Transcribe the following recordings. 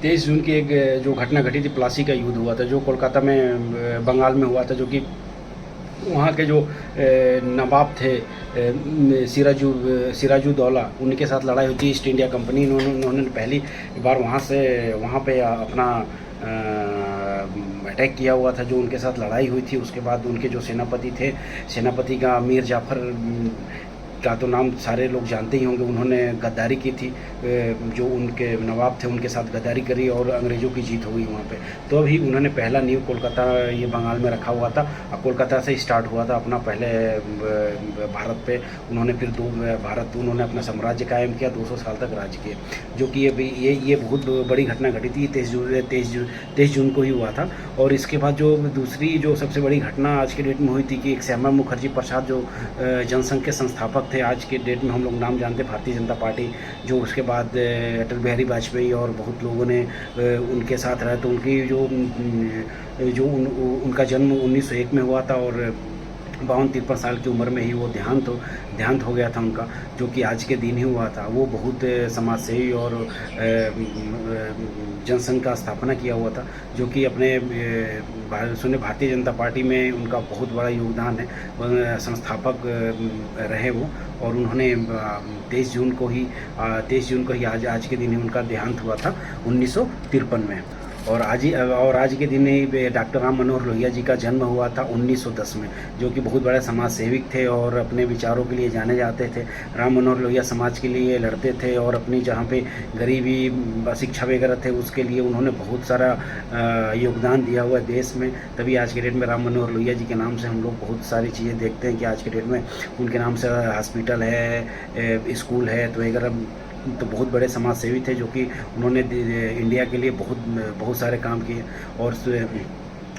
23 जून की एक जो घटना घटी थी, प्लासी का युद्ध हुआ था, जो कोलकाता में बंगाल में हुआ था, जो कि वहाँ के जो नवाब थे सिराजुद्दौला, उनके साथ लड़ाई हुई थी। ईस्ट इंडिया कंपनी उन्होंने पहली बार वहाँ पे अपना अटैक किया हुआ था, जो उनके साथ लड़ाई हुई थी। उसके बाद उनके जो सेनापति थे, सेनापति का मीर जाफ़र का तो नाम सारे लोग जानते ही होंगे। उन्होंने गद्दारी की थी, जो उनके नवाब थे उनके साथ गद्दारी करी और अंग्रेज़ों की जीत हो गई वहाँ पे। तो अभी उन्होंने पहला नींव कोलकाता, ये बंगाल में रखा हुआ था। कोलकाता से स्टार्ट हुआ था अपना पहले भारत पे। उन्होंने फिर उन्होंने अपना साम्राज्य कायम किया, 200 साल तक राज किए, जो कि ये बहुत बड़ी घटना घटी थी। 23 जून को ही हुआ था। और इसके बाद जो दूसरी जो सबसे बड़ी घटना आज के डेट में हुई थी कि एक श्यामा मुखर्जी प्रसाद, जो जनसंघ के संस्थापक थे, आज के डेट में हम लोग नाम जानते भारतीय जनता पार्टी, जो उसके बाद अटल बिहारी वाजपेयी और बहुत लोगों ने उनके साथ रहा। तो उनकी उनका जन्म 1901 में हुआ था और 52-53 साल की उम्र में ही वो देहांत हो गया था उनका, जो कि आज के दिन ही हुआ था। वो बहुत समाजसेवी और जनसंघ का स्थापना किया हुआ था, जो कि अपने भारतीय जनता पार्टी में उनका बहुत बड़ा योगदान है। संस्थापक रहे वो, और उन्होंने 23 जून को ही आज के दिन ही उनका देहांत हुआ था 1953 में। और आज के दिन ही डॉक्टर राम मनोहर लोहिया जी का जन्म हुआ था 1910 में, जो कि बहुत बड़े समाज सेविक थे और अपने विचारों के लिए जाने जाते थे। राम मनोहर लोहिया समाज के लिए लड़ते थे और अपनी जहाँ पे गरीबी, शिक्षा वगैरह थे, उसके लिए उन्होंने बहुत सारा योगदान दिया हुआ है देश में। तभी आज के डेट में राम मनोहर लोहिया जी के नाम से हम लोग बहुत सारी चीज़ें देखते हैं कि आज के डेट में उनके नाम से हॉस्पिटल है, स्कूल है, तो वगैरह। तो बहुत बड़े समाज सेवी थे, जो कि उन्होंने इंडिया के लिए बहुत सारे काम किए।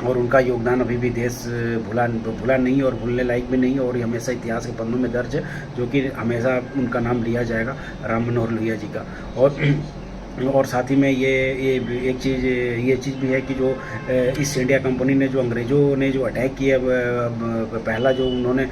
और उनका योगदान अभी भी देश भूला नहीं और भूलने लायक भी नहीं, और ये हमेशा इतिहास के पन्नों में दर्ज है, जो कि हमेशा उनका नाम लिया जाएगा, राम मनोहर लोहिया जी का। और साथ ही में ये चीज़ भी है कि जो ईस्ट इंडिया कंपनी ने, जो अंग्रेज़ों ने जो अटैक किया, पहला जो उन्होंने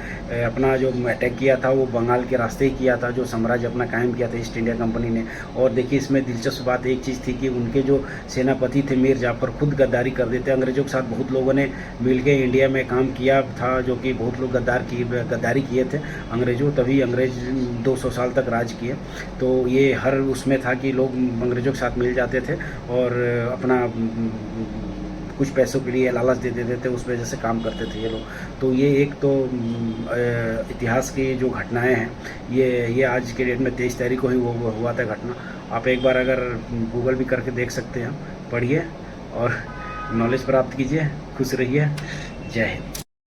अपना जो अटैक किया था वो बंगाल के रास्ते ही किया था, जो साम्राज्य अपना कायम किया था ईस्ट इंडिया कंपनी ने। और देखिए, इसमें दिलचस्प बात एक चीज़ थी कि उनके जो सेनापति थे मीर जाफ़र, खुद गद्दारी कर देते। अंग्रेज़ों के साथ बहुत लोगों ने मिल के इंडिया में काम किया था, जो कि बहुत लोग गद्दारी किए थे अंग्रेज़ों, तभी अंग्रेज़ 200 साल तक राज किए। तो ये हर उसमें था कि लोग अंग्रेज़ों के साथ मिल जाते थे और अपना कुछ पैसों के लिए लालच दे देते थे, उस वजह से काम करते थे ये लोग। तो ये एक तो इतिहास की जो घटनाएं हैं, ये आज के डेट में 23 तारीख को ही हुआ था घटना। आप एक बार अगर गूगल भी करके देख सकते हैं, पढ़िए और नॉलेज प्राप्त कीजिए। खुश रहिए। जय हिंद।